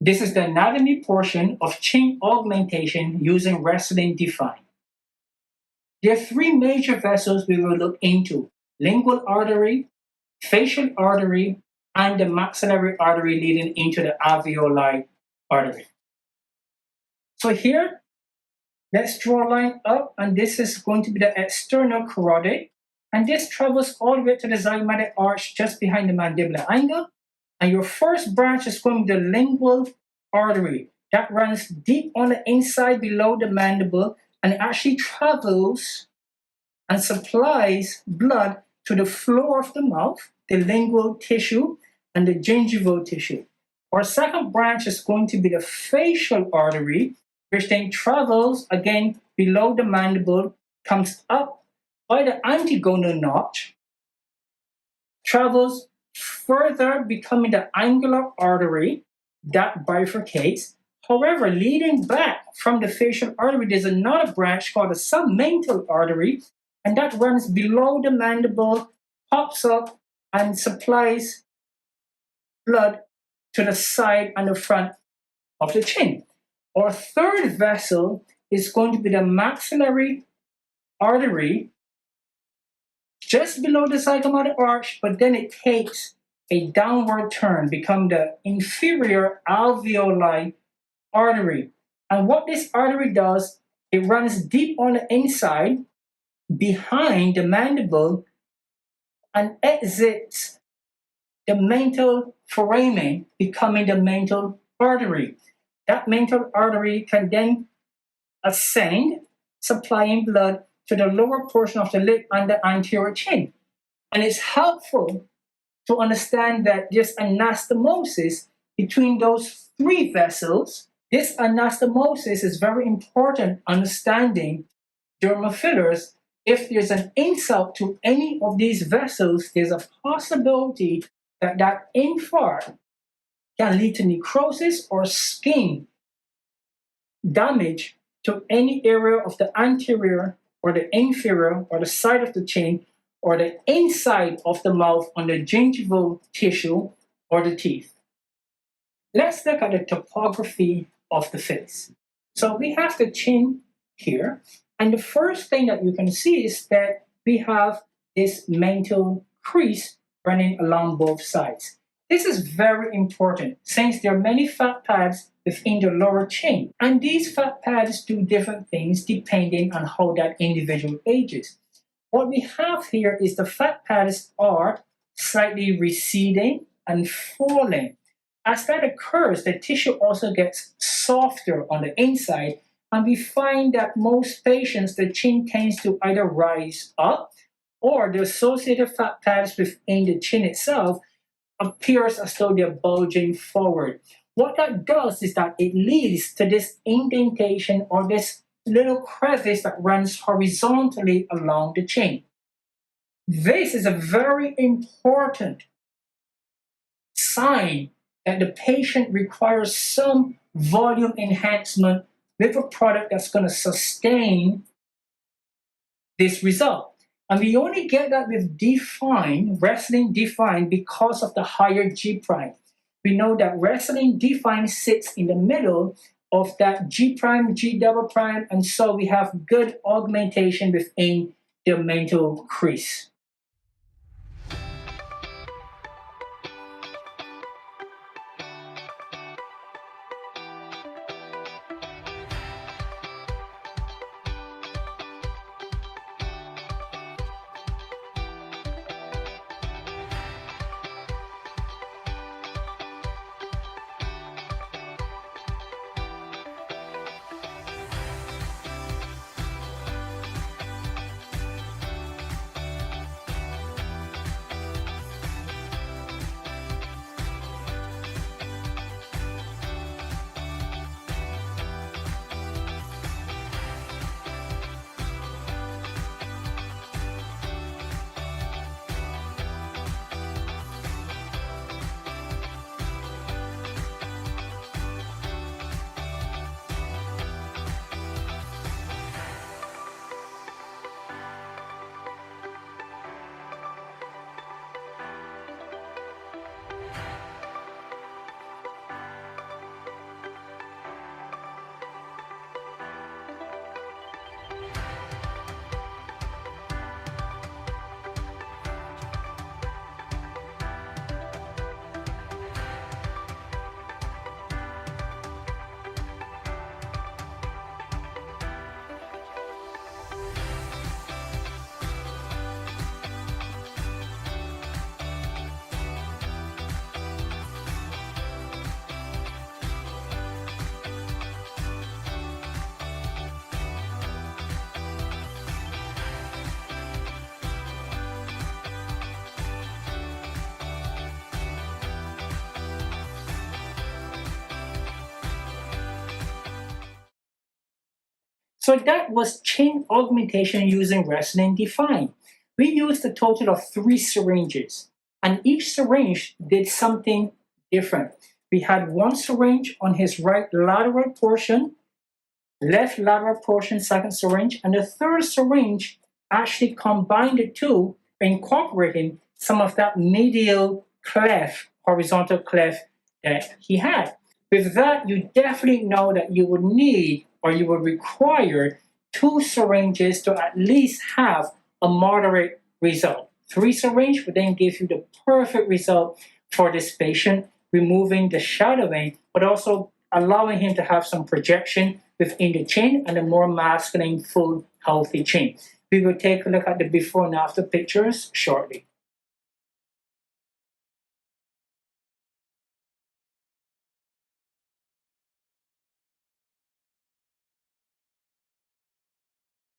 This is the anatomy portion of chin augmentation using Restylane Defyne. There are three major vessels we will look into: lingual artery, facial artery, and the maxillary artery leading into the alveoli artery. So here, let's draw a line up, and this is going to be the external carotid. And this travels all the way to the zygomatic arch just behind the mandibular angle. And your first branch is going to be the lingual artery that runs deep on the inside below the mandible, and it actually travels and supplies blood to the floor of the mouth, the lingual tissue, and the gingival tissue. Our second branch is going to be the facial artery, which then travels again below the mandible, comes up by the antegonal notch, travels further, becoming the angular artery that bifurcates. However, leading back from the facial artery, there's another branch called the submental artery, and that runs below the mandible, pops up, and supplies blood to the side and the front of the chin. Our third vessel is going to be the maxillary artery, just below the zygomatic arch, but then it takes a downward turn, become the inferior alveoli artery. And what this artery does, it runs deep on the inside, behind the mandible, and exits the mental foramen, becoming the mental artery. That mental artery can then ascend, supplying blood to the lower portion of the lip and the anterior chin. And it's helpful to understand that there's anastomosis between those three vessels. This anastomosis is very important, understanding dermal fillers. If there's an insult to any of these vessels, there's a possibility that that infarct can lead to necrosis or skin damage to any area of the anterior or the inferior or the side of the chin or the inside of the mouth on the gingival tissue or the teeth. Let's look at the topography of the face. So we have the chin here, and the first thing that you can see is that we have this mental crease running along both sides. This is very important since there are many fat pads within the lower chin, and these fat pads do different things depending on how that individual ages. What we have here is the fat pads are slightly receding and falling. As that occurs, the tissue also gets softer on the inside, and we find that most patients, the chin tends to either rise up, or the associated fat pads within the chin itself appears as though they're bulging forward. What that does is that it leads to this indentation or this little crevice that runs horizontally along the chin. This is a very important sign that the patient requires some volume enhancement with a product that's going to sustain this result. And we only get that with Defyne, Restylane Defyne, because of the higher G prime. We know that Restylane Defyne sits in the middle of that G prime, G double prime, and so we have good augmentation within the mental crease. So that was chin augmentation using Restylane Defyne. We used a total of 3 syringes, and each syringe did something different. We had one syringe on his right lateral portion, left lateral portion, second syringe, and the third syringe actually combined the two, incorporating some of that medial cleft, horizontal cleft that he had. With that, you definitely know that you would need or you would require 2 syringes to at least have a moderate result. 3 syringes would then give you the perfect result for this patient, removing the shadowing, but also allowing him to have some projection within the chin and a more masculine, full, healthy chin. We will take a look at the before and after pictures shortly.